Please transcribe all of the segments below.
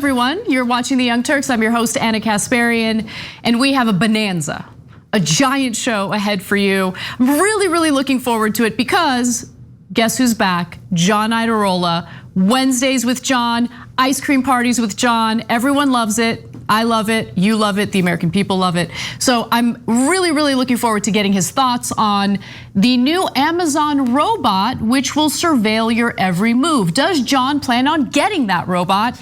everyone. You're watching The Young Turks. I'm your host, Anna Kasparian, and we have a bonanza, a giant show ahead for you. I'm really looking forward to it because guess who's back? John Iadarola. Wednesdays with John, ice cream parties with John. Everyone loves it. I love it, you love it, the American people love it. So I'm really looking forward to getting his thoughts on the new Amazon robot, which will surveil your every move. Does John plan on getting that robot?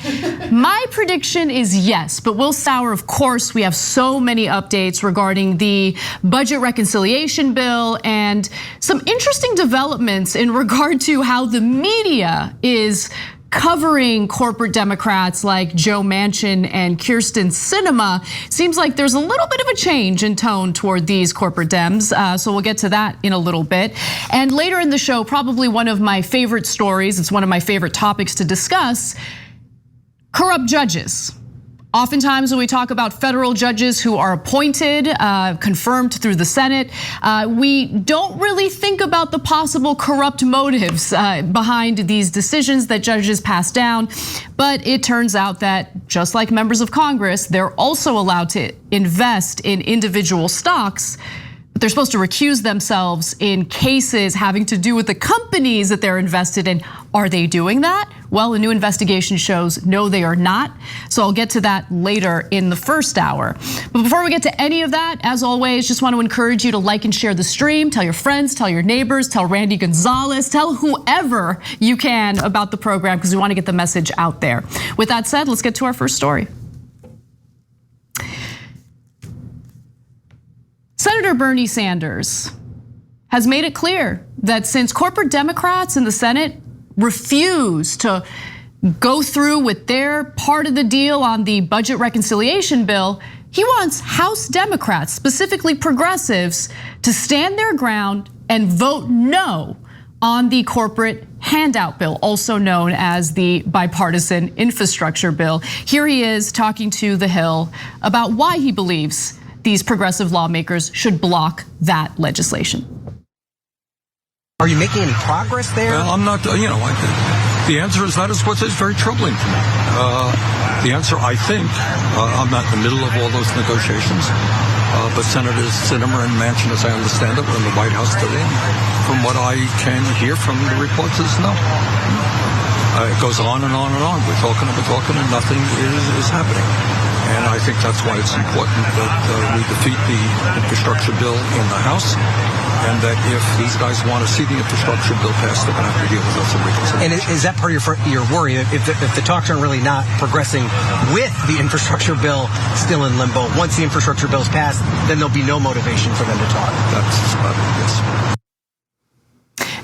My prediction is yes, but Will Sauer, of course, we have so many updates regarding the budget reconciliation bill and some interesting developments in regard to how the media is covering corporate Democrats like Joe Manchin and Kyrsten Sinema. Seems like there's a little bit of a change in tone toward these corporate Dems. So we'll get to that in a little bit. And later in the show, probably one of my favorite stories, it's one of my favorite topics to discuss, corrupt judges. Oftentimes when we talk about federal judges who are appointed, confirmed through the Senate, we don't really think about the possible corrupt motives behind these decisions that judges pass down. But it turns out that just like members of Congress, they're also allowed to invest in individual stocks. But they're supposed to recuse themselves in cases having to do with the companies that they're invested in. Are they doing that? Well, a new investigation shows no, they are not. So I'll get to that later in the first hour. But before we get to any of that, as always, just want to encourage you to like and share the stream. Tell your friends, tell your neighbors, tell Randy Gonzalez, tell whoever you can about the program because we want to get the message out there. With that said, let's get to our first story. Senator Bernie Sanders has made it clear that since corporate Democrats in the Senate refuse to go through with their part of the deal on the budget reconciliation bill, he wants House Democrats, specifically progressives, to stand their ground and vote no on the corporate handout bill, also known as the bipartisan infrastructure bill. Here he is talking to The Hill about why he believes these progressive lawmakers should block that legislation. Are you making any progress there? Well, I'm not, the answer is that is what is very troubling to me. The answer, I think, I'm not in the middle of all those negotiations, but Senators Sinema and Manchin, as I understand it, were in the White House today. From what I can hear from the reports is no. It goes on and on and on. We're talking and nothing is happening. And I think that's why it's important that we defeat the infrastructure bill in the House, and that if these guys want to see the infrastructure bill passed, they're going to have to deal with us and reconciliation. And is that part of your worry? If the talks are really not progressing with the infrastructure bill still in limbo, once the infrastructure bill is passed, then there'll be no motivation for them to talk. That's about it, yes.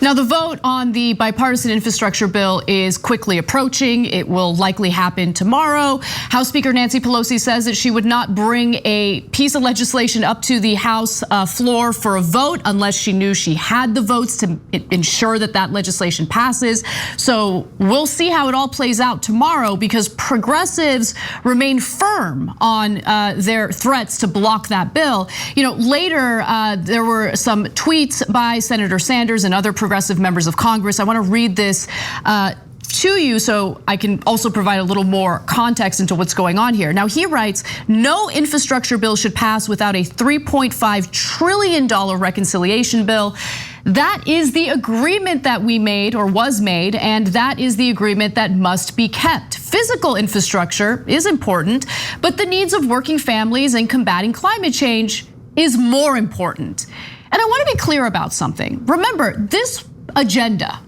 Now, the vote on the bipartisan infrastructure bill is quickly approaching. It will likely happen tomorrow. House Speaker Nancy Pelosi says that she would not bring a piece of legislation up to the House floor for a vote unless she knew she had the votes to ensure that that legislation passes. So we'll see how it all plays out tomorrow because progressives remain firm on their threats to block that bill. Later there were some tweets by Senator Sanders and other progressive members of Congress. I want to read this to you so I can also provide a little more context into what's going on here. Now, he writes, no infrastructure bill should pass without a $3.5 trillion reconciliation bill. That is the agreement that we made or was made, and that is the agreement that must be kept. Physical infrastructure is important, but the needs of working families and combating climate change is more important. And I want to be clear about something. Remember, this agenda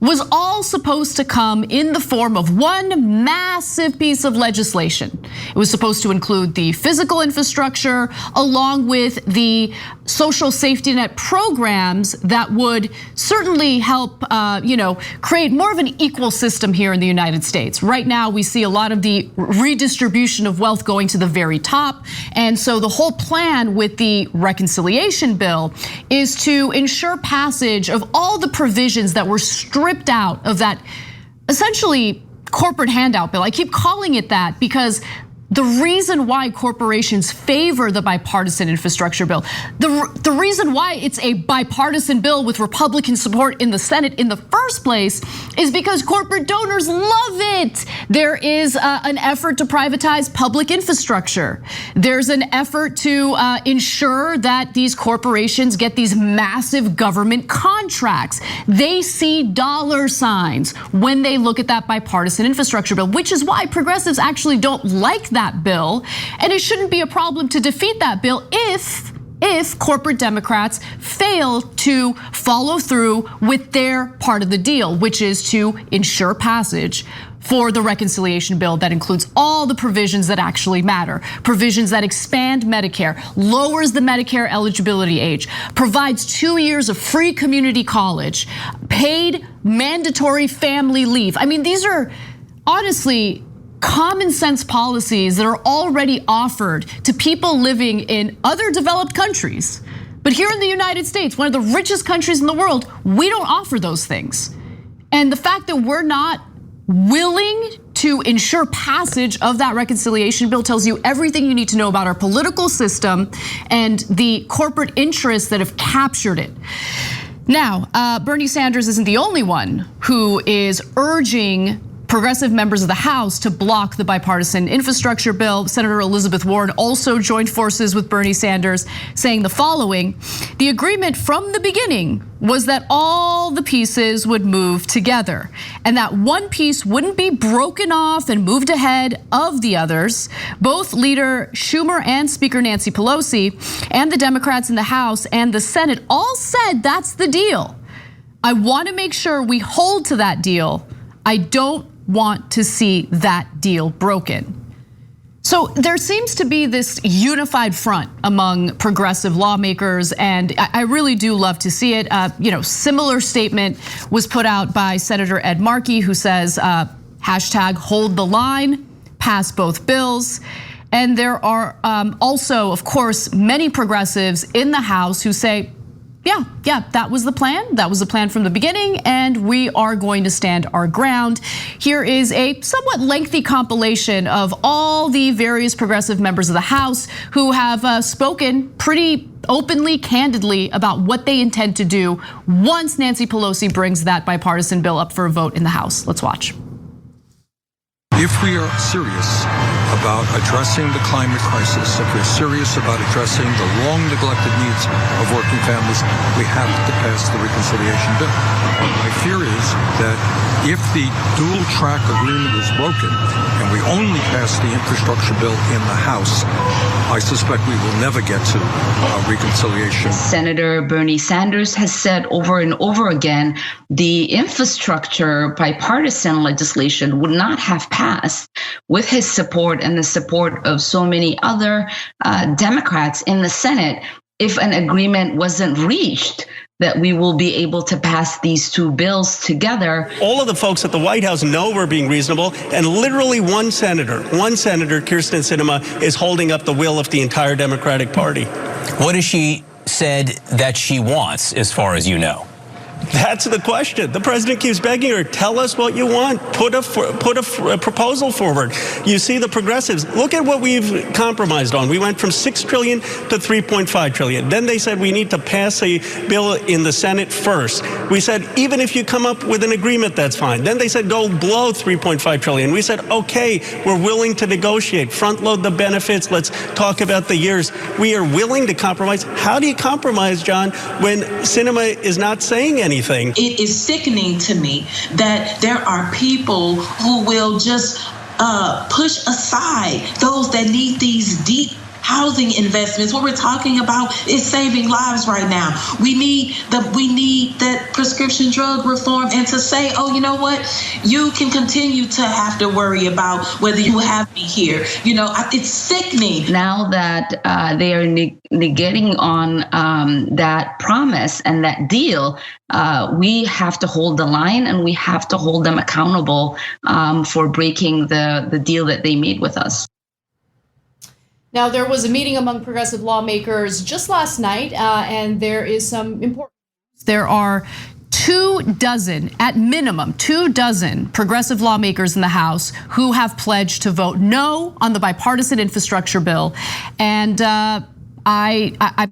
was all supposed to come in the form of one massive piece of legislation. It was supposed to include the physical infrastructure along with the social safety net programs that would certainly help create more of an equal system here in the United States. Right now, we see a lot of the redistribution of wealth going to the very top. And so the whole plan with the reconciliation bill is to ensure passage of all the provisions that were stripped out of that essentially corporate handout bill. I keep calling it that because the reason why corporations favor the bipartisan infrastructure bill, the reason why it's a bipartisan bill with Republican support in the Senate in the first place is because corporate donors love it. There is an effort to privatize public infrastructure. There's an effort to ensure that these corporations get these massive government contracts. They see dollar signs when they look at that bipartisan infrastructure bill, which is why progressives actually don't like that bill, and it shouldn't be a problem to defeat that bill if corporate Democrats fail to follow through with their part of the deal, which is to ensure passage for the reconciliation bill that includes all the provisions that actually matter. Provisions that expand Medicare, lowers the Medicare eligibility age, provides 2 years of free community college, paid mandatory family leave. I mean, these are honestly common sense policies that are already offered to people living in other developed countries. But here in the United States, one of the richest countries in the world, we don't offer those things. And the fact that we're not willing to ensure passage of that reconciliation bill tells you everything you need to know about our political system and the corporate interests that have captured it. Now, Bernie Sanders isn't the only one who is urging progressive members of the House to block the bipartisan infrastructure bill. Senator Elizabeth Warren also joined forces with Bernie Sanders, saying the following: the agreement from the beginning was that all the pieces would move together and that one piece wouldn't be broken off and moved ahead of the others. Both Leader Schumer and Speaker Nancy Pelosi and the Democrats in the House and the Senate all said that's the deal. I want to make sure we hold to that deal. I don't want to see that deal broken. So there seems to be this unified front among progressive lawmakers, and I really do love to see it. Similar statement was put out by Senator Ed Markey, who says hashtag hold the line, pass both bills. And there are also, of course, many progressives in the House who say, yeah, that was the plan. That was the plan from the beginning, and we are going to stand our ground. Here is a somewhat lengthy compilation of all the various progressive members of the House who have spoken pretty openly, candidly about what they intend to do once Nancy Pelosi brings that bipartisan bill up for a vote in the House. Let's watch. If we are serious about addressing the climate crisis, if we're serious about addressing the long neglected needs of working families, we have to pass the reconciliation bill. My fear is that if the dual track agreement is broken and we only pass the infrastructure bill in the House, I suspect we will never get to reconciliation. Senator Bernie Sanders has said over and over again, the infrastructure bipartisan legislation would not have passed with his support and the support of so many other Democrats in the Senate if an agreement wasn't reached that we will be able to pass these two bills together. All of the folks at the White House know we're being reasonable, and literally one senator, Kyrsten Sinema, is holding up the will of the entire Democratic Party. What has she said that she wants, as far as you know? That's the question. The president keeps begging her, tell us what you want, put a proposal forward. You see the progressives, look at what we've compromised on. We went from 6 trillion to 3.5 trillion. Then they said we need to pass a bill in the Senate first. We said, even if you come up with an agreement, that's fine. Then they said, go below 3.5 trillion. We said, okay, we're willing to negotiate, front load the benefits. Let's talk about the years. We are willing to compromise. How do you compromise, John, when Sinema is not saying anything? It is sickening to me that there are people who will just push aside those that need these deep housing investments. What we're talking about is saving lives right now. We need that prescription drug reform, and to say, oh, you know what? You can continue to have to worry about whether you have me here. It's sickening. Now that they are negating on that promise and that deal, we have to hold the line and we have to hold them accountable for breaking the deal that they made with us. Now, there was a meeting among progressive lawmakers just last night, and there is some important news. There are at minimum, 24 progressive lawmakers in the House who have pledged to vote no on the bipartisan infrastructure bill. And I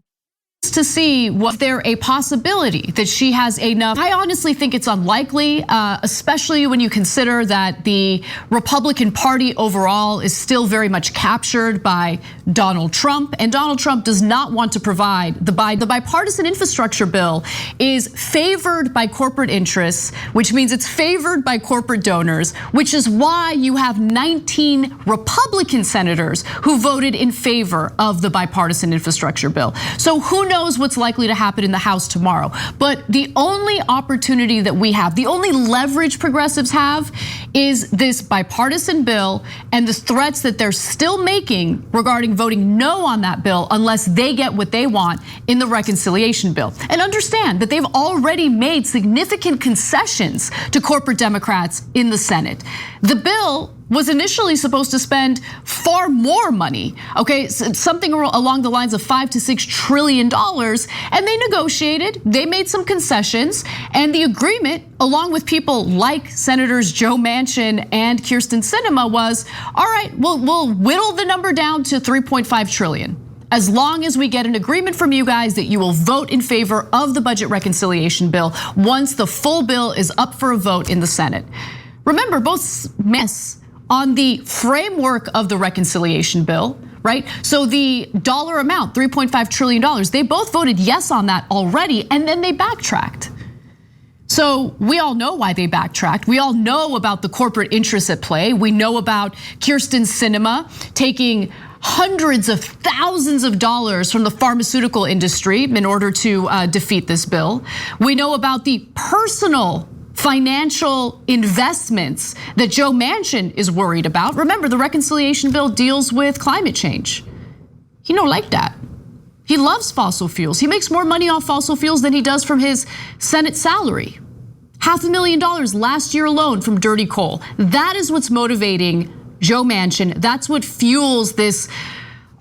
to see was there a possibility that she has enough. I honestly think it's unlikely, especially when you consider that the Republican Party overall is still very much captured by Donald Trump, and Donald Trump does not want to provide the bipartisan infrastructure bill is favored by corporate interests, which means it's favored by corporate donors, which is why you have 19 Republican senators who voted in favor of the bipartisan infrastructure bill. So who knows what's likely to happen in the House tomorrow. But the only opportunity that we have, the only leverage progressives have is this bipartisan bill and the threats that they're still making regarding voting no on that bill unless they get what they want in the reconciliation bill. And understand that they've already made significant concessions to corporate Democrats in the Senate. The bill was initially supposed to spend far more money, okay, something along the lines of $5 to $6 trillion, and they negotiated, they made some concessions, and the agreement, along with people like Senators Joe Manchin and Kyrsten Sinema, was, all right, we'll whittle the number down to 3.5 trillion. As long as we get an agreement from you guys that you will vote in favor of the budget reconciliation bill once the full bill is up for a vote in the Senate. Remember, both mess on the framework of the reconciliation bill, right? So the dollar amount, $3.5 trillion, they both voted yes on that already, and then they backtracked. So we all know why they backtracked. We all know about the corporate interests at play. We know about Kyrsten Sinema taking hundreds of thousands of dollars from the pharmaceutical industry in order to defeat this bill. We know about the personal financial investments that Joe Manchin is worried about. Remember, the reconciliation bill deals with climate change. He don't like that. He loves fossil fuels. He makes more money off fossil fuels than he does from his Senate salary. $500,000 last year alone from dirty coal. That is what's motivating Joe Manchin. That's what fuels this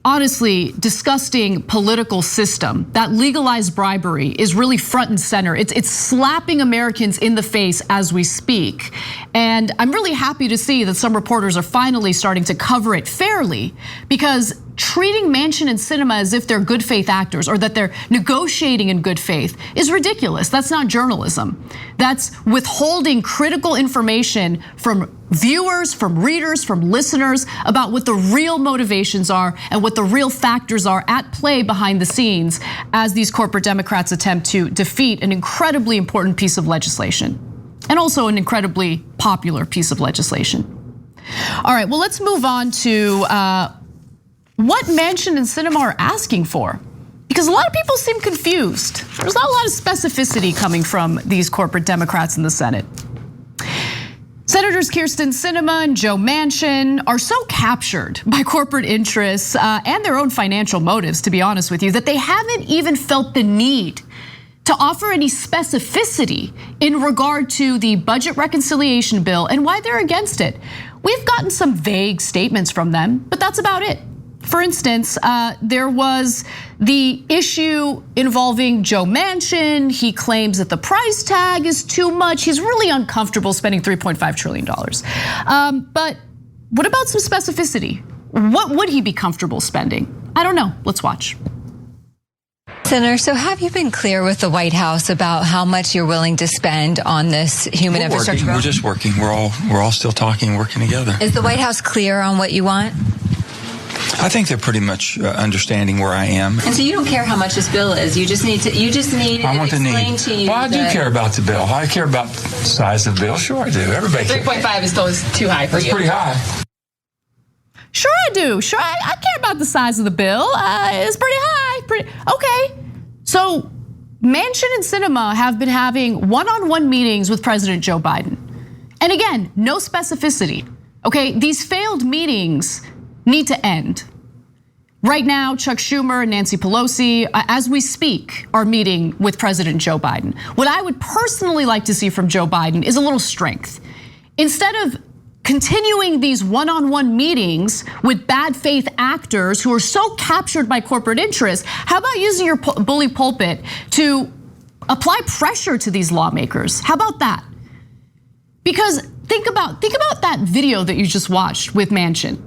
honestly disgusting political system. That legalized bribery is really front and center. It's slapping Americans in the face as we speak. And I'm really happy to see that some reporters are finally starting to cover it fairly, because treating Manchin and Sinema as if they're good faith actors or that they're negotiating in good faith is ridiculous. That's not journalism. That's withholding critical information from viewers, from readers, from listeners about what the real motivations are and what the real factors are at play behind the scenes as these corporate Democrats attempt to defeat an incredibly important piece of legislation and also an incredibly popular piece of legislation. All right, well, let's move on to what Manchin and Sinema are asking for, because a lot of people seem confused. There's not a lot of specificity coming from these corporate Democrats in the Senate. Senators Kyrsten Sinema and Joe Manchin are so captured by corporate interests and their own financial motives, to be honest with you, that they haven't even felt the need to offer any specificity in regard to the budget reconciliation bill and why they're against it. We've gotten some vague statements from them, but that's about it. For instance, there was the issue involving Joe Manchin. He claims that the price tag is too much. He's really uncomfortable spending $3.5 trillion. But what about some specificity? What would he be comfortable spending? I don't know. Let's watch. Senator, so have you been clear with the White House about how much you're willing to spend on this human infrastructure? We're just working. We're all still talking, working together. Is the White House clear on what you want? I think they're pretty much understanding where I am. And so you don't care how much this bill is. You just need I want the need. To you. Well, I do care about the bill. I care about the size of the bill. Sure, I do. Everybody. 3.5 is still too high for you. That's pretty high. Sure, I do. Sure, I care about the size of the bill. It's pretty high. Okay. So Manchin and Sinema have been having one-on-one meetings with President Joe Biden, and again, no specificity. Okay, these failed meetings need to end. Right now, Chuck Schumer and Nancy Pelosi, as we speak, are meeting with President Joe Biden. What I would personally like to see from Joe Biden is a little strength. Instead of continuing these one-on-one meetings with bad faith actors who are so captured by corporate interests, how about using your bully pulpit to apply pressure to these lawmakers. How about that? Because think about that video that you just watched with Manchin.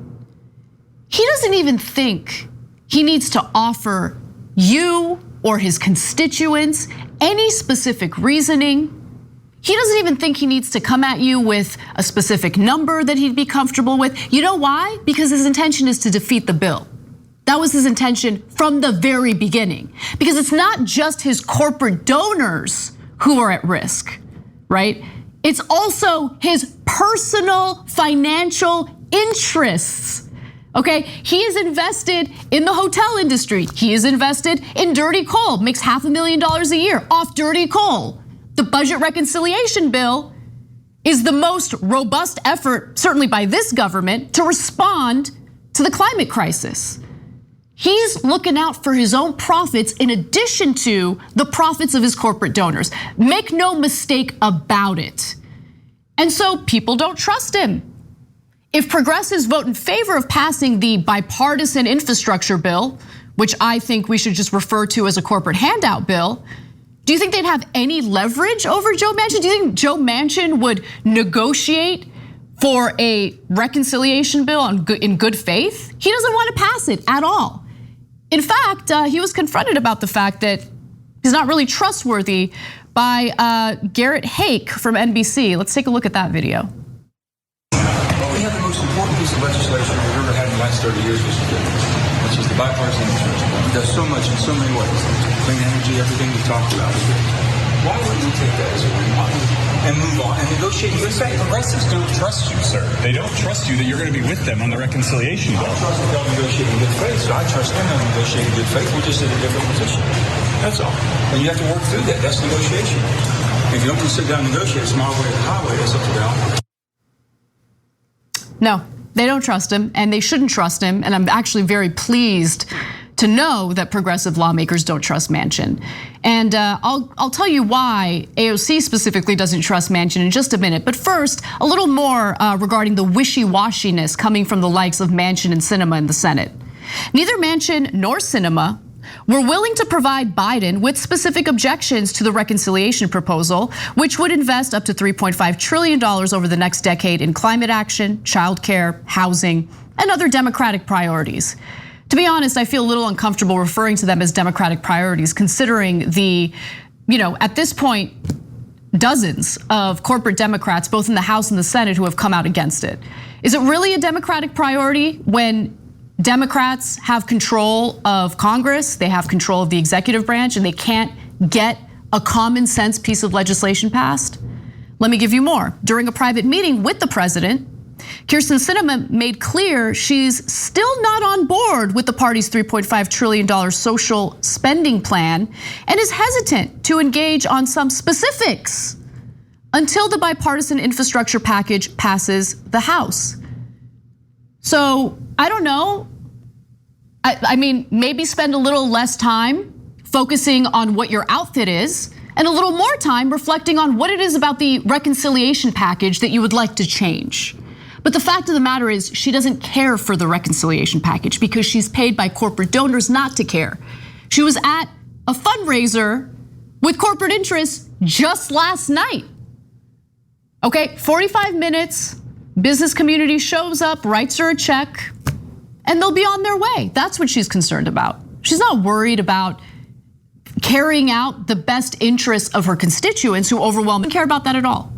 He doesn't even think he needs to offer you or his constituents any specific reasoning. He doesn't even think he needs to come at you with a specific number that he'd be comfortable with. You know why? Because his intention is to defeat the bill. That was his intention from the very beginning. Because it's not just his corporate donors who are at risk, right? It's also his personal financial interests, okay? He is invested in the hotel industry. He is invested in dirty coal, makes $500,000 a year off dirty coal. The budget reconciliation bill is the most robust effort, certainly by this government, to respond to the climate crisis. He's looking out for his own profits in addition to the profits of his corporate donors. Make no mistake about it. And so people don't trust him. If progressives vote in favor of passing the bipartisan infrastructure bill, which I think we should just refer to as a corporate handout bill, do you think they'd have any leverage over Joe Manchin? Do you think Joe Manchin would negotiate for a reconciliation bill in good faith? He doesn't want to pass it at all. In fact, he was confronted about the fact that he's not really trustworthy by Garrett Haake from NBC. Let's take a look at that video. Well, we have the most important piece of legislation we've ever had in the last 30 years, which is the bipartisan infrastructure bill. It does so much in so many ways. Clean energy, everything we talked about. Why wouldn't we take that as a win and move on and negotiate in good faith? Progressives don't trust you, sir. They don't trust you that you're going to be with them on the reconciliation bill. I trust that they'll negotiate in good faith, so I trust them to negotiate in good faith. We're just in a different position. That's all. And you have to work through that. That's negotiation. If you don't want to sit down and negotiate, it's my way or the highway. That's up to them. No, they don't trust him, and they shouldn't trust him. And I'm actually very pleased to know that progressive lawmakers don't trust Manchin. And I'll tell you why AOC specifically doesn't trust Manchin in just a minute. But first, a little more regarding the wishy-washiness coming from the likes of Manchin and Sinema in the Senate. Neither Manchin nor Sinema were willing to provide Biden with specific objections to the reconciliation proposal, which would invest up to $3.5 trillion over the next decade in climate action, childcare, housing, and other Democratic priorities. To be honest, I feel a little uncomfortable referring to them as Democratic priorities, considering the, at this point, dozens of corporate Democrats, both in the House and the Senate, who have come out against it. Is it really a Democratic priority when Democrats have control of Congress, they have control of the executive branch, and they can't get a common sense piece of legislation passed? Let me give you more. During a private meeting with the president, Kyrsten Sinema made clear she's still not on board with the party's $3.5 trillion social spending plan and is hesitant to engage on some specifics until the bipartisan infrastructure package passes the House. So I don't know. I mean, maybe spend a little less time focusing on what your outfit is and a little more time reflecting on what it is about the reconciliation package that you would like to change. But the fact of the matter is she doesn't care for the reconciliation package because she's paid by corporate donors not to care. She was at a fundraiser with corporate interests just last night. Okay, 45 minutes, business community shows up, writes her a check, and they'll be on their way. That's what she's concerned about. She's not worried about carrying out the best interests of her constituents who overwhelmingly care about that at all.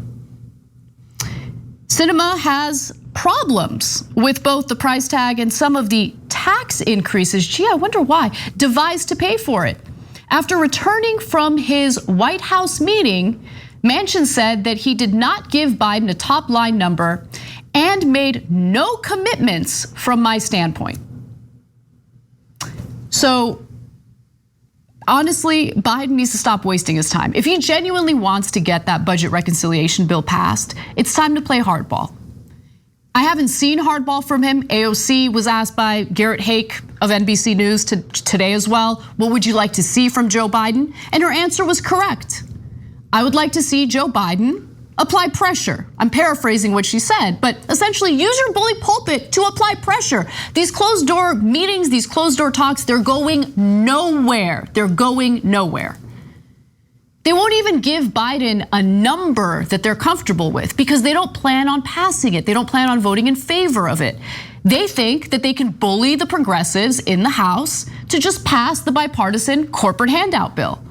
Sinema has problems with both the price tag and some of the tax increases. Gee, I wonder why. Devised to pay for it. After returning from his White House meeting, Manchin said that he did not give Biden a top line number and made no commitments from my standpoint. So honestly, Biden needs to stop wasting his time. If he genuinely wants to get that budget reconciliation bill passed, it's time to play hardball. I haven't seen hardball from him. AOC was asked by Garrett Haake of NBC News today as well, what would you like to see from Joe Biden? And her answer was correct. I would like to see Joe Biden apply pressure. I'm paraphrasing what she said, but essentially use your bully pulpit to apply pressure. These closed door meetings, these closed door talks, they're going nowhere. They're going nowhere. They won't even give Biden a number that they're comfortable with because they don't plan on passing it. They don't plan on voting in favor of it. They think that they can bully the progressives in the House to just pass the bipartisan corporate handout bill.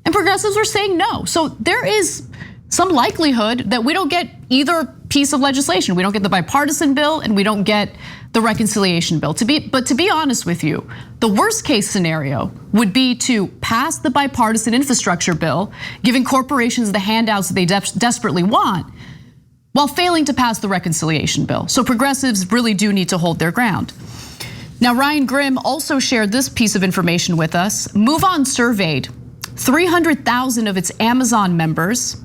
And progressives are saying no. So there is some likelihood that we don't get either piece of legislation. We don't get the bipartisan bill and we don't get the reconciliation bill. But to be honest with you, the worst case scenario would be to pass the bipartisan infrastructure bill, giving corporations the handouts that they desperately want, while failing to pass the reconciliation bill. So progressives really do need to hold their ground. Now, Ryan Grimm also shared this piece of information with us. MoveOn surveyed 300,000 of its Amazon members,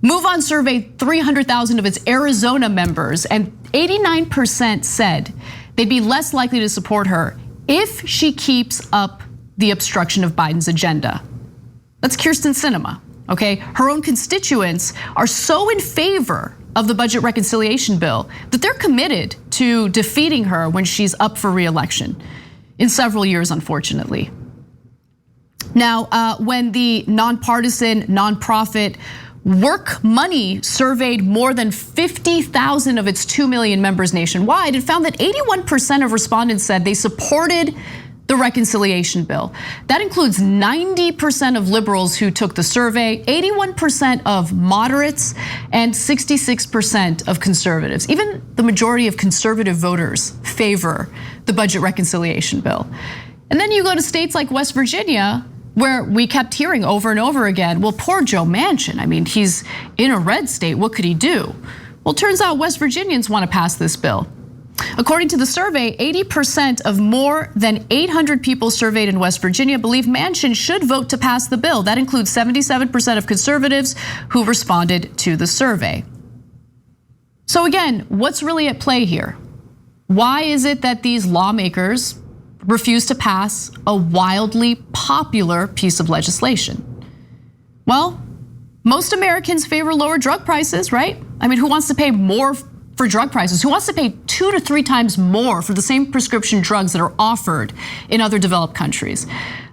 MoveOn surveyed 300,000 of its Arizona members, and 89% said they'd be less likely to support her if she keeps up the obstruction of Biden's agenda. That's Kyrsten Sinema, okay? Her own constituents are so in favor of the budget reconciliation bill that they're committed to defeating her when she's up for re-election in several years, unfortunately. Now, when the nonpartisan, nonprofit Work Money surveyed more than 50,000 of its 2 million members nationwide, it found that 81% of respondents said they supported the reconciliation bill. That includes 90% of liberals who took the survey, 81% of moderates, and 66% of conservatives. Even the majority of conservative voters favor the budget reconciliation bill. And then you go to states like West Virginia, where we kept hearing over and over again, well, poor Joe Manchin. I mean, he's in a red state, what could he do? Well, it turns out West Virginians want to pass this bill. According to the survey, 80% of more than 800 people surveyed in West Virginia believe Manchin should vote to pass the bill. That includes 77% of conservatives who responded to the survey. So again, what's really at play here? Why is it that these lawmakers refuse to pass a wildly popular piece of legislation? Well, most Americans favor lower drug prices, right? I mean, who wants to pay more for drug prices? Who wants to pay 2 to 3 times more for the same prescription drugs that are offered in other developed countries?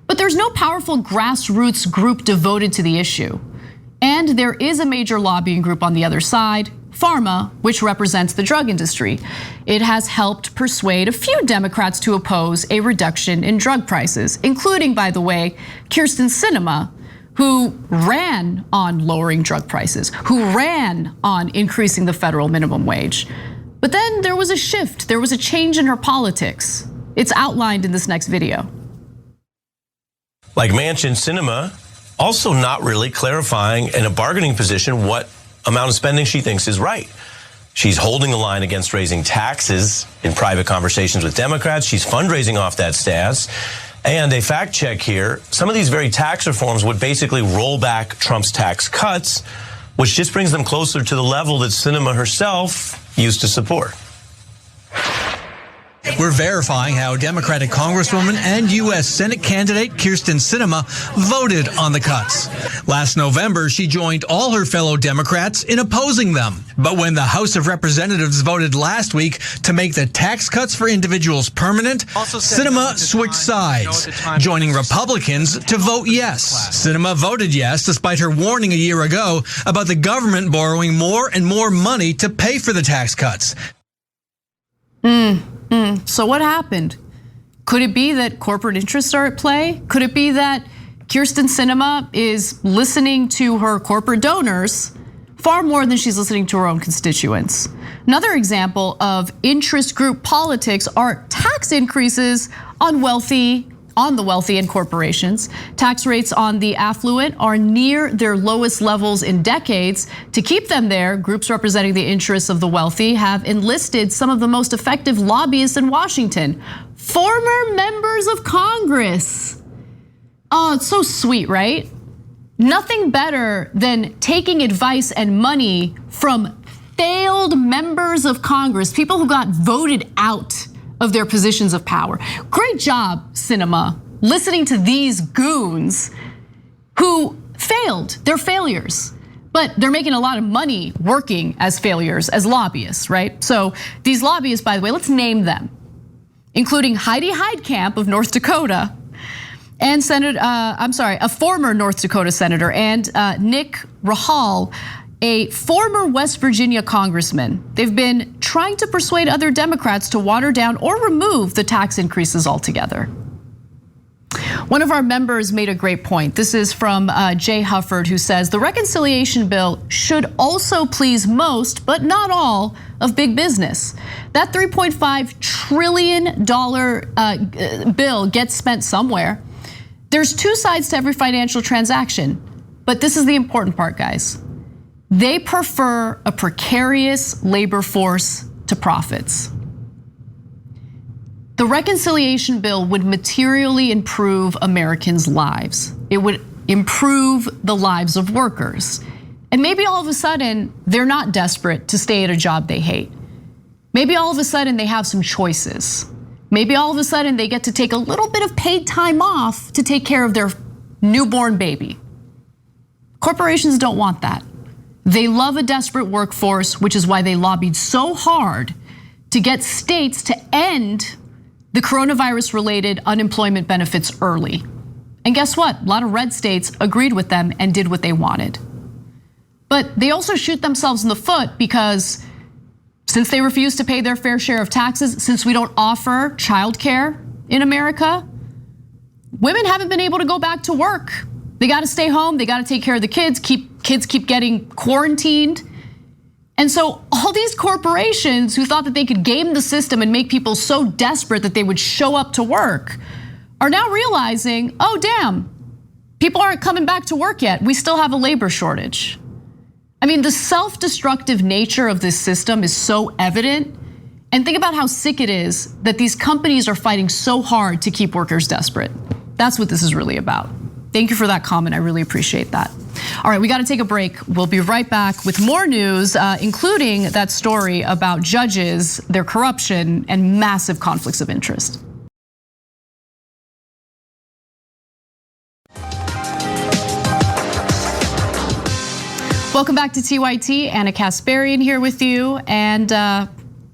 But there's no powerful grassroots group devoted to the issue. And there is a major lobbying group on the other side, Pharma, which represents the drug industry. It has helped persuade a few Democrats to oppose a reduction in drug prices, including, by the way, Kyrsten Sinema, who ran on lowering drug prices, who ran on increasing the federal minimum wage. But then there was a shift, there was a change in her politics. It's outlined in this next video. Like Manchin, Sinema also not really clarifying in a bargaining position what amount of spending she thinks is right. She's holding the line against raising taxes in private conversations with Democrats. She's fundraising off that stance. And a fact check here, some of these very tax reforms would basically roll back Trump's tax cuts, which just brings them closer to the level that Sinema herself used to support. We're verifying how Democratic Congresswoman and U.S. Senate candidate Kyrsten Sinema voted on the cuts. Last November, she joined all her fellow Democrats in opposing them. But when the House of Representatives voted last week to make the tax cuts for individuals permanent, Sinema switched sides, joining Republicans to vote yes. Sinema voted yes despite her warning a year ago about the government borrowing more and more money to pay for the tax cuts. So what happened? Could it be that corporate interests are at play? Could it be that Kyrsten Sinema is listening to her corporate donors far more than she's listening to her own constituents? Another example of interest group politics are tax increases on the wealthy and corporations. Tax rates on the affluent are near their lowest levels in decades. To keep them there, groups representing the interests of the wealthy have enlisted some of the most effective lobbyists in Washington, former members of Congress. Oh, it's so sweet, right? Nothing better than taking advice and money from failed members of Congress, people who got voted out of their positions of power. Great job, Sinema, listening to these goons who failed. They're failures, but they're making a lot of money working as failures, as lobbyists, right? So these lobbyists, by the way, let's name them, including Heidi Heitkamp of North Dakota, and a former North Dakota senator, and Nick Rahal, a former West Virginia congressman. They've been trying to persuade other Democrats to water down or remove the tax increases altogether. One of our members made a great point. This is from Jay Hufford, who says the reconciliation bill should also please most, but not all, of big business. That $3.5 trillion bill gets spent somewhere. There's two sides to every financial transaction, but this is the important part, guys. They prefer a precarious labor force to profits. The reconciliation bill would materially improve Americans' lives. It would improve the lives of workers. And maybe all of a sudden, they're not desperate to stay at a job they hate. Maybe all of a sudden they have some choices. Maybe all of a sudden they get to take a little bit of paid time off to take care of their newborn baby. Corporations don't want that. They love a desperate workforce, which is why they lobbied so hard to get states to end the coronavirus-related unemployment benefits early. And guess what? A lot of red states agreed with them and did what they wanted. But they also shoot themselves in the foot because since they refuse to pay their fair share of taxes, since we don't offer childcare in America, women haven't been able to go back to work. They gotta stay home, they gotta take care of the kids, kids keep getting quarantined. And so all these corporations who thought that they could game the system and make people so desperate that they would show up to work are now realizing, oh damn, people aren't coming back to work yet. We still have a labor shortage. I mean, the self-destructive nature of this system is so evident. And think about how sick it is that these companies are fighting so hard to keep workers desperate. That's what this is really about. Thank you for that comment, I really appreciate that. All right, we gotta take a break. We'll be right back with more news, including that story about judges, their corruption, and massive conflicts of interest. Welcome back to TYT, Anna Kasparian here with you, and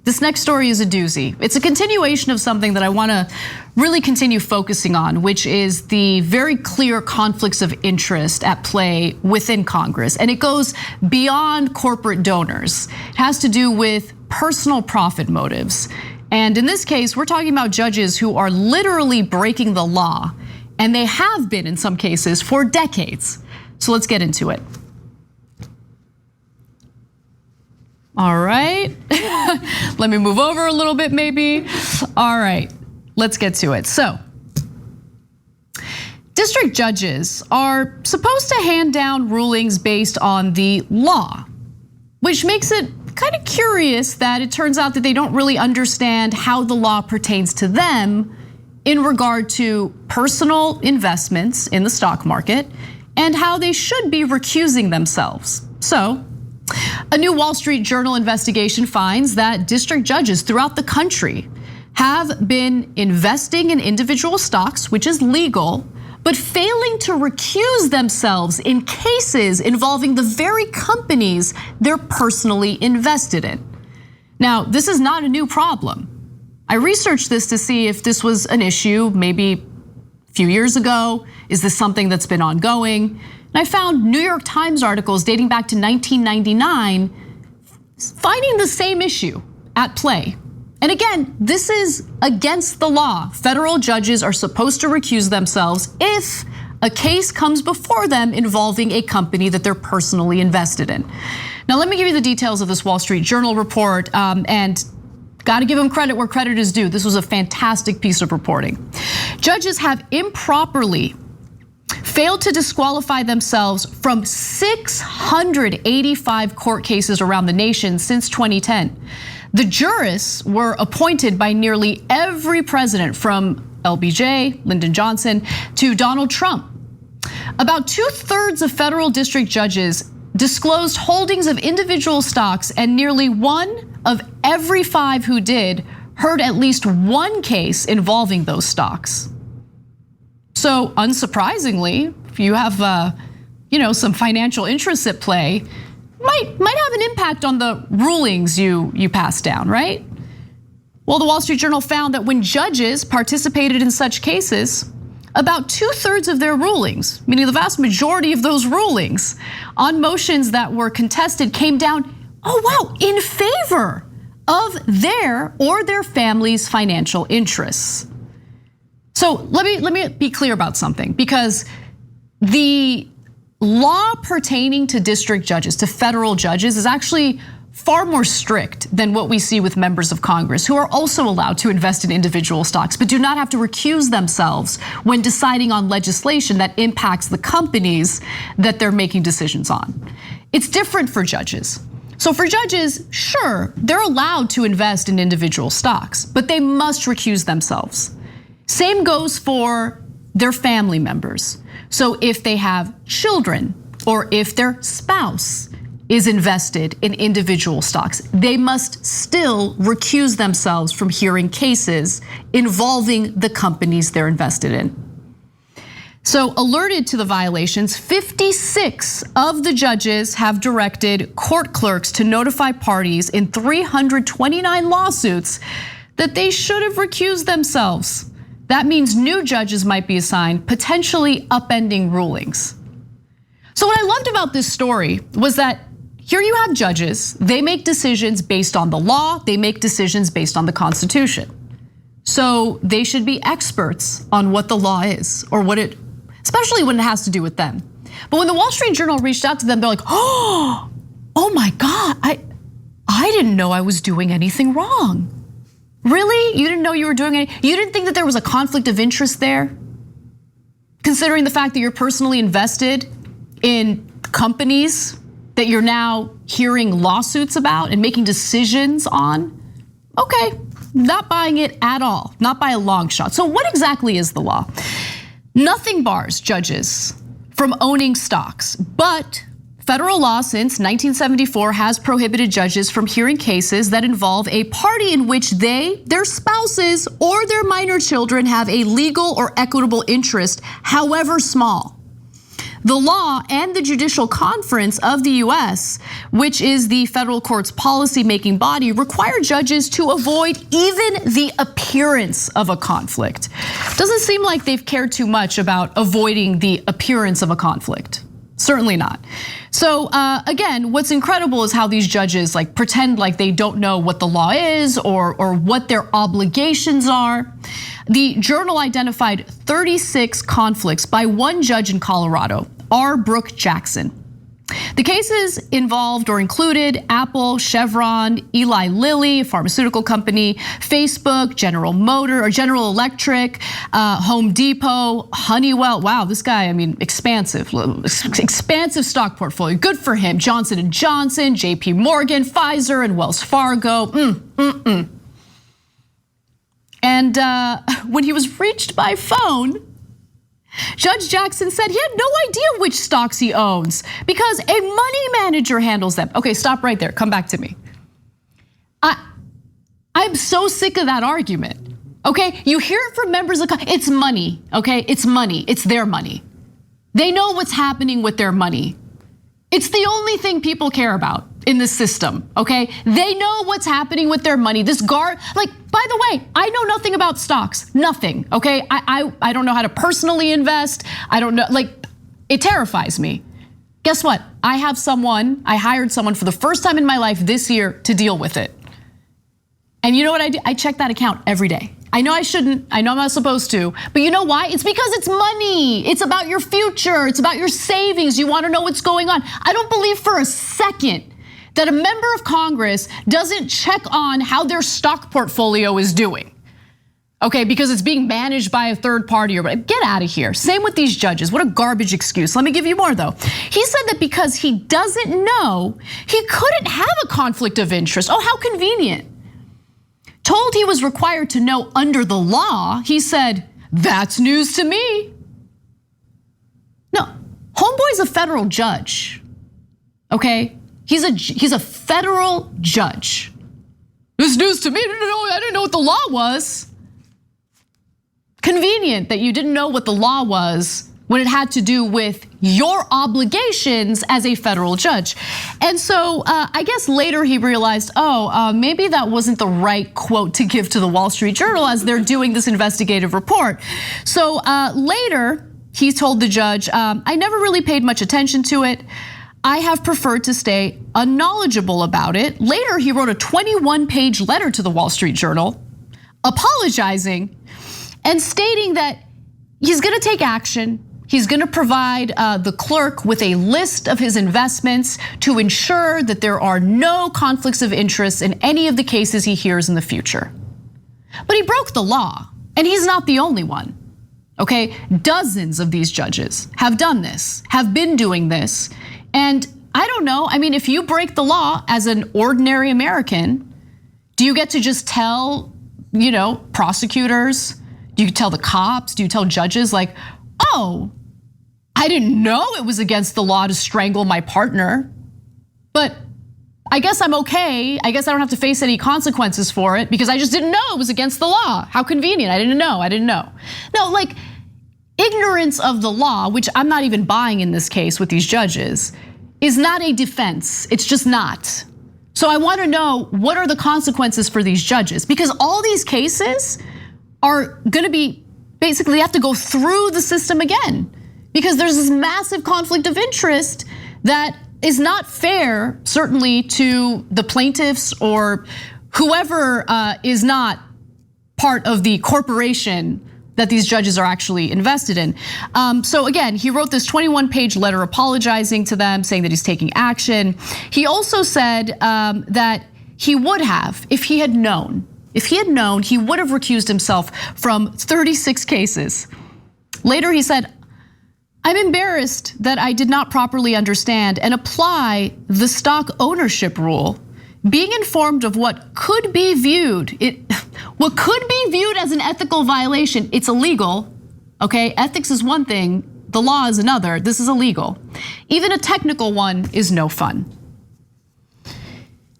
this next story is a doozy. It's a continuation of something that I wanna really continue focusing on, which is the very clear conflicts of interest at play within Congress. And it goes beyond corporate donors. It has to do with personal profit motives. And in this case, we're talking about judges who are literally breaking the law. And they have been in some cases for decades. So let's get into it. All right, let me move over a little bit maybe. All right, let's get to it. So, district judges are supposed to hand down rulings based on the law, which makes it kind of curious that it turns out that they don't really understand how the law pertains to them in regard to personal investments in the stock market and how they should be recusing themselves. So, a new Wall Street Journal investigation finds that district judges throughout the country have been investing in individual stocks, which is legal, but failing to recuse themselves in cases involving the very companies they're personally invested in. Now, this is not a new problem. I researched this to see if this was an issue maybe a few years ago. Is this something that's been ongoing? And I found New York Times articles dating back to 1999 finding the same issue at play. And again, this is against the law. Federal judges are supposed to recuse themselves if a case comes before them involving a company that they're personally invested in. Now, let me give you the details of this Wall Street Journal report, and gotta give them credit where credit is due. This was a fantastic piece of reporting. Judges have improperly failed to disqualify themselves from 685 court cases around the nation since 2010. The jurists were appointed by nearly every president from LBJ, Lyndon Johnson, to Donald Trump. About 2/3 of federal district judges disclosed holdings of individual stocks, and nearly 1 of every 5 who did heard at least one case involving those stocks. So unsurprisingly, if you have some financial interests at play, might have an impact on the rulings you pass down, right? Well, the Wall Street Journal found that when judges participated in such cases, about 2/3 of their rulings, meaning the vast majority of those rulings on motions that were contested came down, oh wow, in favor of their or their family's financial interests. So let me be clear about something, because the law pertaining to district judges, to federal judges, is actually far more strict than what we see with members of Congress, who are also allowed to invest in individual stocks, but do not have to recuse themselves when deciding on legislation that impacts the companies that they're making decisions on. It's different for judges. So for judges, sure, they're allowed to invest in individual stocks, but they must recuse themselves. Same goes for their family members. So if they have children, or if their spouse is invested in individual stocks, they must still recuse themselves from hearing cases involving the companies they're invested in. So alerted to the violations, 56 of the judges have directed court clerks to notify parties in 329 lawsuits that they should have recused themselves. That means new judges might be assigned, potentially upending rulings. So what I loved about this story was that here you have judges, they make decisions based on the law, they make decisions based on the Constitution. So they should be experts on what the law is, or what it, especially when it has to do with them. But when the Wall Street Journal reached out to them, they're like, oh my God, I didn't know I was doing anything wrong. Really? You didn't know you were doing anything? You didn't think that there was a conflict of interest there? Considering the fact that you're personally invested in companies that you're now hearing lawsuits about and making decisions on? Okay, not buying it at all, not by a long shot. So what exactly is the law? Nothing bars judges from owning stocks, but federal law since 1974 has prohibited judges from hearing cases that involve a party in which they, their spouses, or their minor children have a legal or equitable interest, however small. The law and the Judicial Conference of the US, which is the federal court's policy-making body, require judges to avoid even the appearance of a conflict. Doesn't seem like they've cared too much about avoiding the appearance of a conflict. Certainly not. So again, what's incredible is how these judges like pretend like they don't know what the law is or what their obligations are. The Journal identified 36 conflicts by one judge in Colorado, R. Brooke Jackson. The cases involved or included Apple, Chevron, Eli Lilly, a pharmaceutical company, Facebook, General Electric, Home Depot, Honeywell. Wow, this guy, I mean, expansive stock portfolio. Good for him. Johnson & Johnson, JP Morgan, Pfizer, and Wells Fargo. And when he was reached by phone, Judge Jackson said he had no idea which stocks he owns because a money manager handles them. Okay, stop right there, come back to me. I'm so sick of that argument, okay? You hear it from members of Congress, it's money, okay? It's money, it's their money. They know what's happening with their money. It's the only thing people care about in this system, okay? They know what's happening with their money. This guard, like, by the way, I know nothing about stocks, nothing, okay? I don't know how to personally invest. I don't know, like, it terrifies me. Guess what? I hired someone for the first time in my life this year to deal with it. And you know what I do? I check that account every day. I know I shouldn't, I know I'm not supposed to, but you know why? It's because it's money. It's about your future. It's about your savings. You wanna know what's going on. I don't believe for a second that a member of Congress doesn't check on how their stock portfolio is doing. Okay, because it's being managed by a third party or whatever. Get out of here. Same with these judges. What a garbage excuse. Let me give you more though. He said that because he doesn't know, he couldn't have a conflict of interest. Oh, how convenient. Told he was required to know under the law, he said, that's news to me. No, homeboy's a federal judge, okay? He's a federal judge. This news to me, I didn't know what the law was. Convenient that you didn't know what the law was when it had to do with your obligations as a federal judge. And so I guess later he realized, maybe that wasn't the right quote to give to the Wall Street Journal as they're doing this investigative report. So later he told the judge, I never really paid much attention to it. I have preferred to stay unknowledgeable about it. Later, he wrote a 21-page letter to the Wall Street Journal apologizing and stating that he's gonna take action. He's gonna provide the clerk with a list of his investments to ensure that there are no conflicts of interest in any of the cases he hears in the future. But he broke the law, and he's not the only one, okay? Dozens of these judges have done this, have been doing this. And I don't know, I mean, if you break the law as an ordinary American, do you get to just tell, prosecutors? Do you tell the cops? Do you tell judges like, oh, I didn't know it was against the law to strangle my partner, but I guess I'm okay. I guess I don't have to face any consequences for it because I just didn't know it was against the law. How convenient, I didn't know. No, like ignorance of the law, which I'm not even buying in this case with these judges, is not a defense, it's just not. So I wanna know, what are the consequences for these judges? Because all these cases are gonna be, basically have to go through the system again. Because there's this massive conflict of interest that is not fair, certainly to the plaintiffs or whoever is not part of the corporation that these judges are actually invested in. So again, he wrote this 21-page letter apologizing to them, saying that he's taking action. He also said that he would have, if he had known, he would have recused himself from 36 cases. Later he said, I'm embarrassed that I did not properly understand and apply the stock ownership rule. Being informed of what could be viewed as an ethical violation, it's illegal, okay? Ethics is one thing, the law is another, this is illegal. Even a technical one is no fun.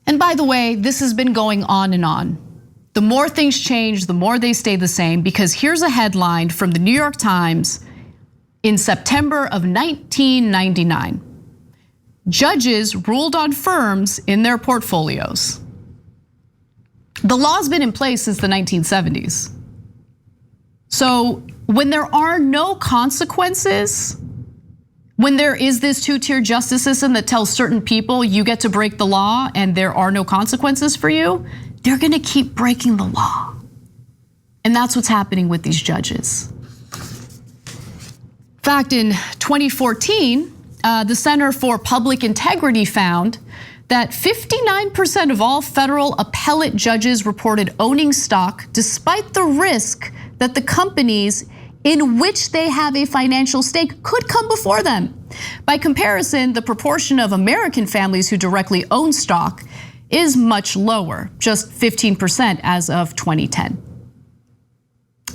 And by the way, this has been going on and on. The more things change, the more they stay the same, because here's a headline from the New York Times in September of 1999. Judges ruled on firms in their portfolios. The law's been in place since the 1970s. So when there are no consequences, when there is this two-tier justice system that tells certain people you get to break the law and there are no consequences for you, they're gonna keep breaking the law. And that's what's happening with these judges. In fact, in 2014, the Center for Public Integrity found that 59% of all federal appellate judges reported owning stock despite the risk that the companies in which they have a financial stake could come before them. By comparison, the proportion of American families who directly own stock is much lower, just 15% as of 2010.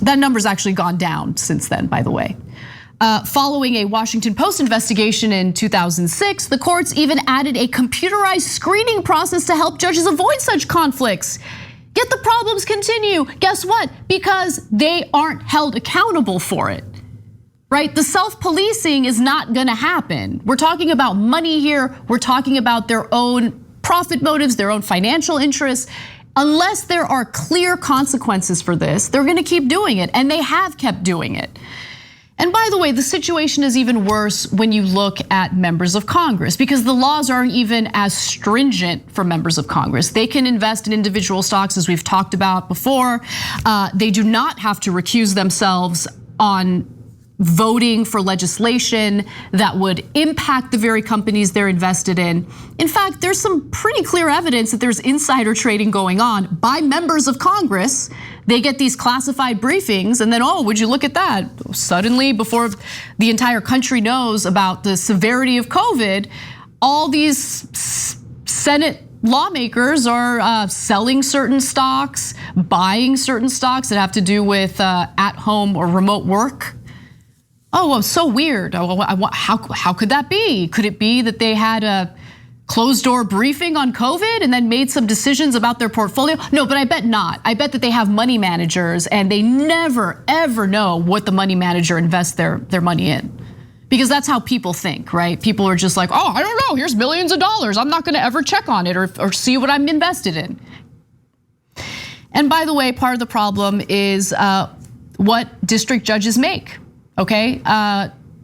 That number's actually gone down since then, by the way. Following a Washington Post investigation in 2006, the courts even added a computerized screening process to help judges avoid such conflicts. Yet the problems continue. Guess what? Because they aren't held accountable for it, right? The self-policing is not gonna happen. We're talking about money here. We're talking about their own profit motives, their own financial interests. Unless there are clear consequences for this, they're gonna keep doing it, and they have kept doing it. And by the way, the situation is even worse when you look at members of Congress, because the laws aren't even as stringent for members of Congress. They can invest in individual stocks, as we've talked about before. They do not have to recuse themselves on voting for legislation that would impact the very companies they're invested in. In fact, there's some pretty clear evidence that there's insider trading going on by members of Congress. They get these classified briefings and then, oh, would you look at that? Suddenly, before the entire country knows about the severity of COVID, all these Senate lawmakers are selling certain stocks, buying certain stocks that have to do with at-home or remote work. Oh, well, so weird. How could that be? Could it be that they had a closed door briefing on COVID and then made some decisions about their portfolio? No, but I bet not. I bet that they have money managers and they never, ever know what the money manager invests their money in. Because that's how people think, right? People are just like, oh, I don't know, here's millions of dollars. I'm not gonna ever check on it or see what I'm invested in. And by the way, part of the problem is what district judges make, okay?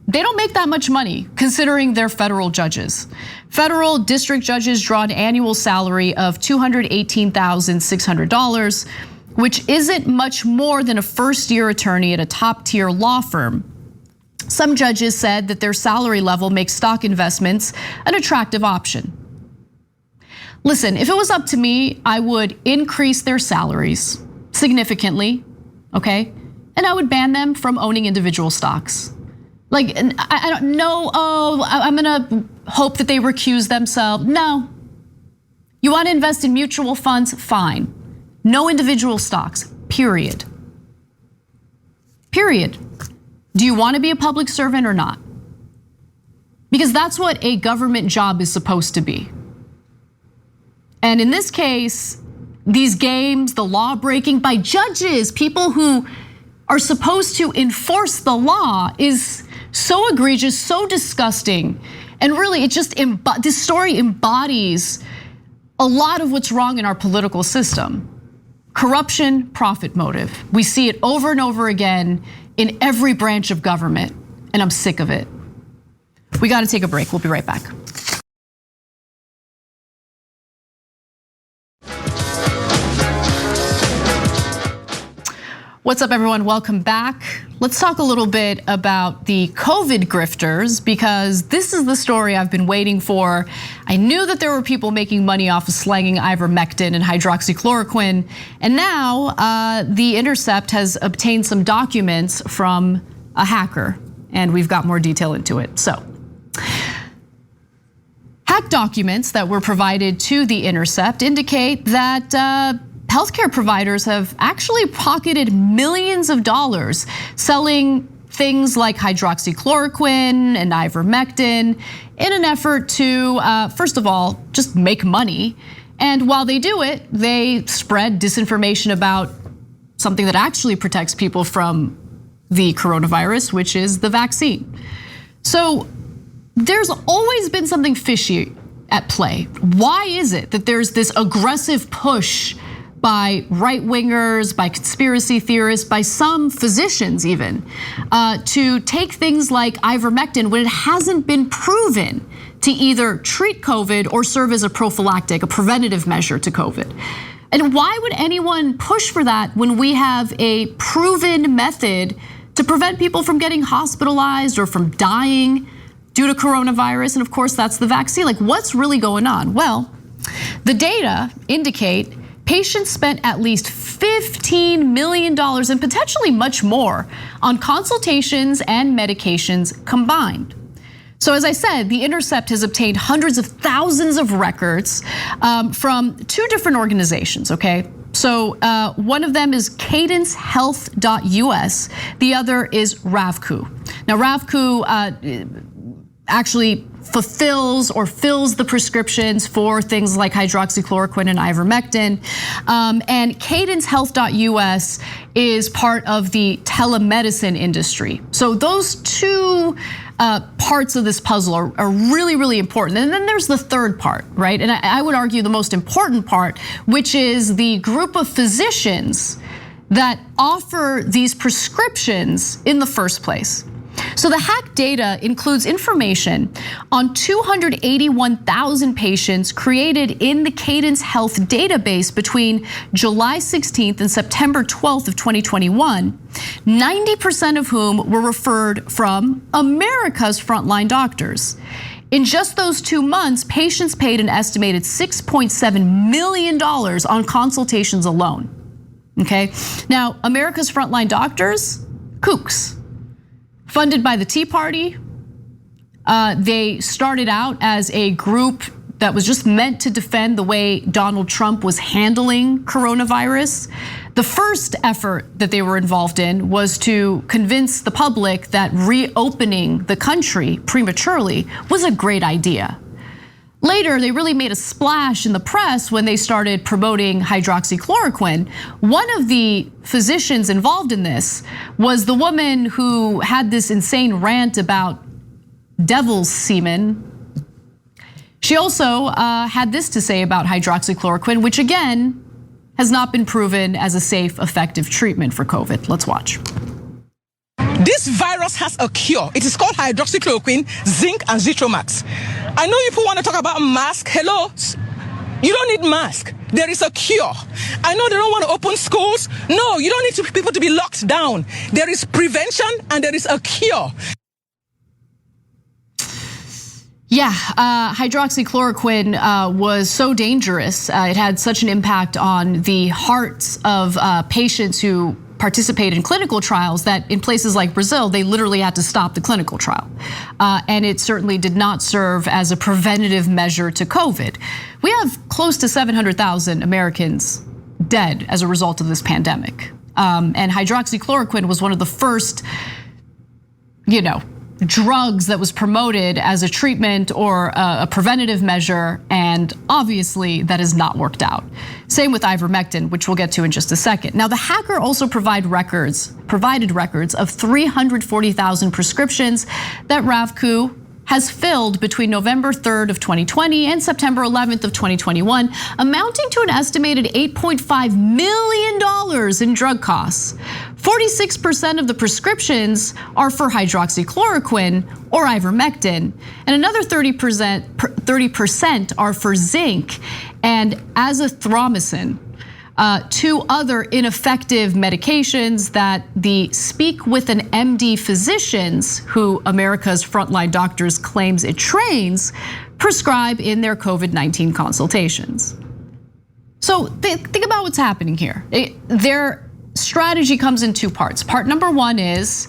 They don't make that much money considering they're federal judges. Federal district judges draw an annual salary of $218,600, which isn't much more than a first-year attorney at a top-tier law firm. Some judges said that their salary level makes stock investments an attractive option. Listen, if it was up to me, I would increase their salaries significantly, okay? And I would ban them from owning individual stocks. Like, I don't know, I'm gonna hope that they recuse themselves. No. You wanna invest in mutual funds? Fine. No individual stocks, period. Period. Do you wanna be a public servant or not? Because that's what a government job is supposed to be. And in this case, these games, the law breaking by judges, people who are supposed to enforce the law, is so egregious, so disgusting. And really, it just, this story embodies a lot of what's wrong in our political system. Corruption, profit motive. We see it over and over again in every branch of government, and I'm sick of it. We gotta take a break, we'll be right back. What's up, everyone? Welcome back. Let's talk a little bit about the COVID grifters, because this is the story I've been waiting for. I knew that there were people making money off of slanging ivermectin and hydroxychloroquine, and now The Intercept has obtained some documents from a hacker, and we've got more detail into it. So, hacked documents that were provided to The Intercept indicate that healthcare providers have actually pocketed millions of dollars selling things like hydroxychloroquine and ivermectin in an effort to, first of all, just make money. And while they do it, they spread disinformation about something that actually protects people from the coronavirus, which is the vaccine. So there's always been something fishy at play. Why is it that there's this aggressive push by right-wingers, by conspiracy theorists, by some physicians even, to take things like ivermectin when it hasn't been proven to either treat COVID or serve as a prophylactic, a preventative measure to COVID? And why would anyone push for that when we have a proven method to prevent people from getting hospitalized or from dying due to coronavirus? And of course, that's the vaccine. Like, what's really going on? Well, the data indicate patients spent at least $15 million and potentially much more on consultations and medications combined. So as I said, The Intercept has obtained hundreds of thousands of records from two different organizations, okay? So one of them is cadencehealth.us, the other is RAVCU. Now RAVCU actually fulfills or fills the prescriptions for things like hydroxychloroquine and ivermectin. And cadencehealth.us is part of the telemedicine industry. So those two parts of this puzzle are really, really important. And then there's the third part, right? And I would argue the most important part, which is the group of physicians that offer these prescriptions in the first place. So the hacked data includes information on 281,000 patients created in the Cadence Health database between July 16th and September 12th of 2021, 90% of whom were referred from America's frontline doctors. In just those 2 months, patients paid an estimated $6.7 million on consultations alone, okay? Now, America's frontline doctors, kooks. Funded by the Tea Party. They started out as a group that was just meant to defend the way Donald Trump was handling coronavirus. The first effort that they were involved in was to convince the public that reopening the country prematurely was a great idea. Later, they really made a splash in the press when they started promoting hydroxychloroquine. One of the physicians involved in this was the woman who had this insane rant about devil's semen. She also had this to say about hydroxychloroquine, which again has not been proven as a safe, effective treatment for COVID. Let's watch. This virus has a cure. It is called hydroxychloroquine, zinc, and Zitromax. I know people want to talk about mask. Hello, you don't need mask. There is a cure. I know they don't want to open schools. No, you don't need people to be locked down. There is prevention and there is a cure. Yeah, hydroxychloroquine was so dangerous. It had such an impact on the hearts of patients who participate in clinical trials that in places like Brazil, they literally had to stop the clinical trial. And it certainly did not serve as a preventative measure to COVID. We have close to 700,000 Americans dead as a result of this pandemic. And hydroxychloroquine was one of the first, drugs that was promoted as a treatment or a preventative measure, and obviously that has not worked out. Same with ivermectin, which we'll get to in just a second. Now, the hacker also provided records of 340,000 prescriptions that Ravku has filled between November 3rd of 2020 and September 11th of 2021, amounting to an estimated $8.5 million in drug costs. 46% of the prescriptions are for hydroxychloroquine or ivermectin, and another 30% are for zinc and azithromycin. Two other ineffective medications that the Speak with an MD physicians, who America's frontline doctors claims it trains, prescribe in their COVID-19 consultations. So think about what's happening here. Their strategy comes in two parts. Part number one is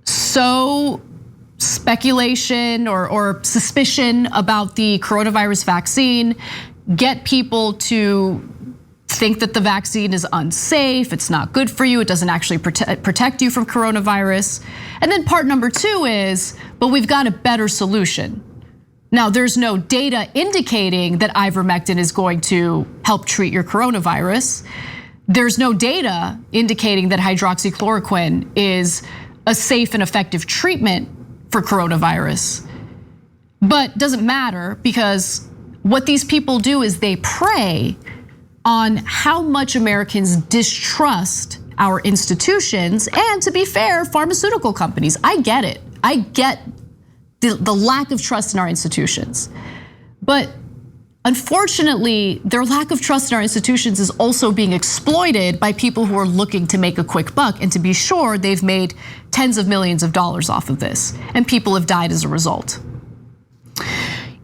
sow speculation or suspicion about the coronavirus vaccine, get people to think that the vaccine is unsafe, it's not good for you, it doesn't actually protect you from coronavirus. And then part number two is, but we've got a better solution. Now, there's no data indicating that ivermectin is going to help treat your coronavirus. There's no data indicating that hydroxychloroquine is a safe and effective treatment for coronavirus. But doesn't matter, because what these people do is they prey on how much Americans distrust our institutions and, to be fair, pharmaceutical companies. I get it. I get the lack of trust in our institutions. But unfortunately, their lack of trust in our institutions is also being exploited by people who are looking to make a quick buck. And to be sure, they've made tens of millions of dollars off of this, and people have died as a result.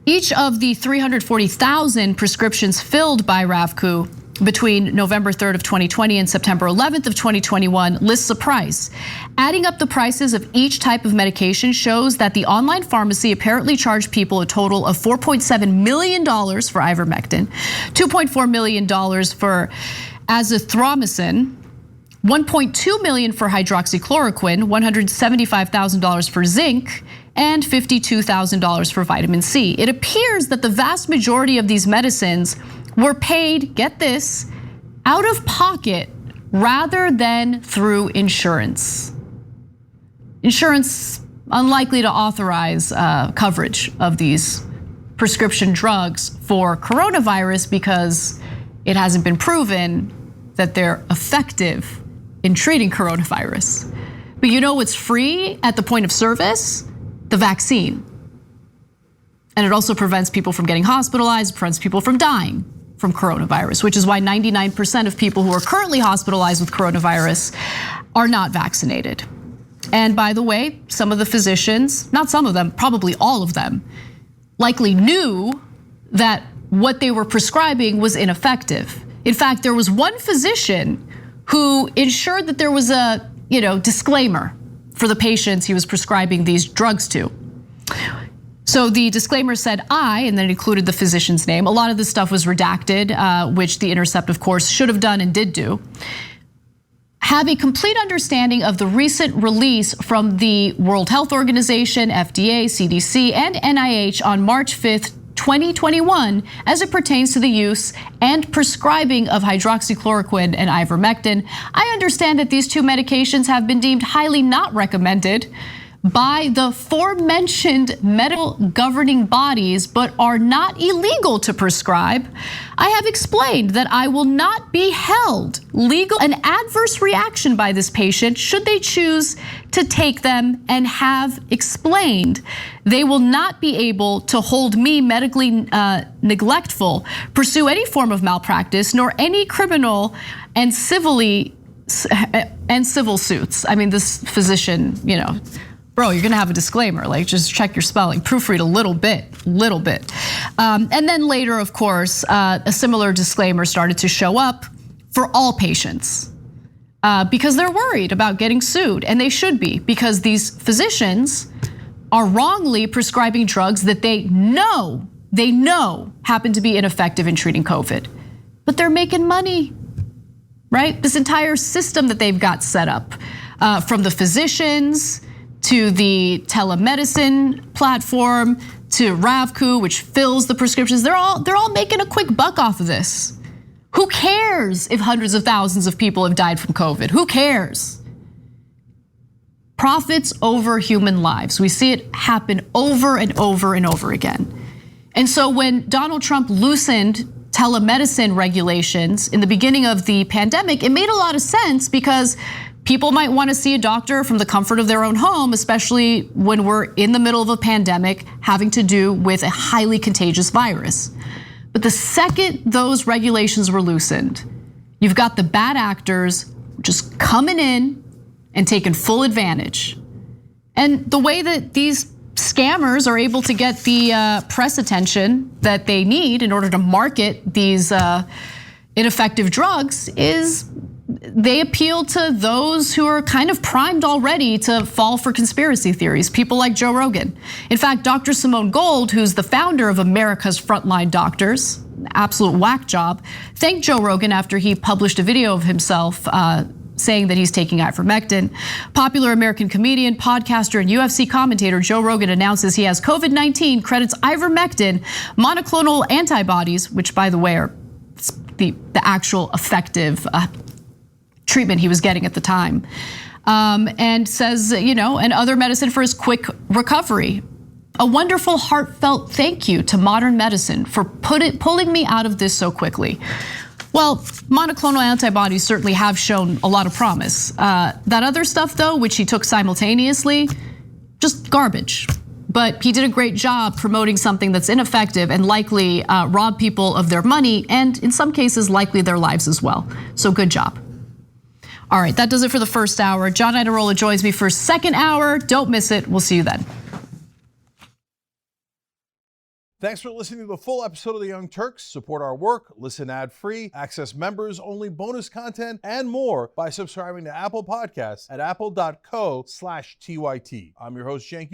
Each of the 340,000 prescriptions filled by Ravku between November 3rd of 2020 and September 11th of 2021 lists a price. Adding up the prices of each type of medication shows that the online pharmacy apparently charged people a total of $4.7 million for ivermectin, $2.4 million for azithromycin, $1.2 million for hydroxychloroquine, $175,000 for zinc, and $52,000 for vitamin C. It appears that the vast majority of these medicines were paid, get this, out of pocket rather than through insurance. Insurance unlikely to authorize coverage of these prescription drugs for coronavirus because it hasn't been proven that they're effective in treating coronavirus. But you know what's free at the point of service? The vaccine. And it also prevents people from getting hospitalized, prevents people from dying from coronavirus, which is why 99% of people who are currently hospitalized with coronavirus are not vaccinated. And by the way, some of the physicians, not some of them, probably all of them, likely knew that what they were prescribing was ineffective. In fact, there was one physician who ensured that there was a disclaimer for the patients he was prescribing these drugs to. So the disclaimer said I, and then it included the physician's name. A lot of this stuff was redacted, which The Intercept, of course, should have done and did do. Have a complete understanding of the recent release from the World Health Organization, FDA, CDC, and NIH on March 5th, 2021, as it pertains to the use and prescribing of hydroxychloroquine and ivermectin. I understand that these two medications have been deemed highly not recommended by the aforementioned medical governing bodies, but are not illegal to prescribe, I have explained that I will not be held legal an adverse reaction by this patient should they choose to take them, and have explained they will not be able to hold me medically neglectful, pursue any form of malpractice, nor any criminal and civil suits. I mean, this physician, bro, you're gonna have a disclaimer, like just check your spelling, proofread a little bit. And then later, of course, a similar disclaimer started to show up for all patients because they're worried about getting sued, and they should be, because these physicians are wrongly prescribing drugs that they know happen to be ineffective in treating COVID, but they're making money, right? This entire system that they've got set up, from the physicians to the telemedicine platform to Ravku, which fills the prescriptions, they're all making a quick buck off of this. Who cares if hundreds of thousands of people have died from COVID? Who cares? Profits over human lives. We see it happen over and over and over again. And so when Donald Trump loosened telemedicine regulations in the beginning of the pandemic, it made a lot of sense because people might want to see a doctor from the comfort of their own home, especially when we're in the middle of a pandemic having to do with a highly contagious virus. But the second those regulations were loosened, you've got the bad actors just coming in and taking full advantage. And the way that these scammers are able to get the press attention that they need in order to market these ineffective drugs is they appeal to those who are kind of primed already to fall for conspiracy theories, people like Joe Rogan. In fact, Dr. Simone Gold, who's the founder of America's Frontline Doctors, absolute whack job, thanked Joe Rogan after he published a video of himself saying that he's taking ivermectin. Popular American comedian, podcaster, and UFC commentator Joe Rogan announces he has COVID-19, credits ivermectin, monoclonal antibodies, which by the way are the actual effective treatment he was getting at the time, and says, and other medicine for his quick recovery. A wonderful, heartfelt thank you to modern medicine for pulling me out of this so quickly. Well, monoclonal antibodies certainly have shown a lot of promise. That other stuff, though, which he took simultaneously, just garbage. But he did a great job promoting something that's ineffective and likely rob people of their money, and in some cases, likely their lives as well. So good job. All right, that does it for the first hour. John Iadarola joins me for second hour. Don't miss it. We'll see you then. Thanks for listening to the full episode of The Young Turks. Support our work, listen ad-free, access members-only bonus content, and more by subscribing to Apple Podcasts at apple.co/TYT. I'm your host, Cenk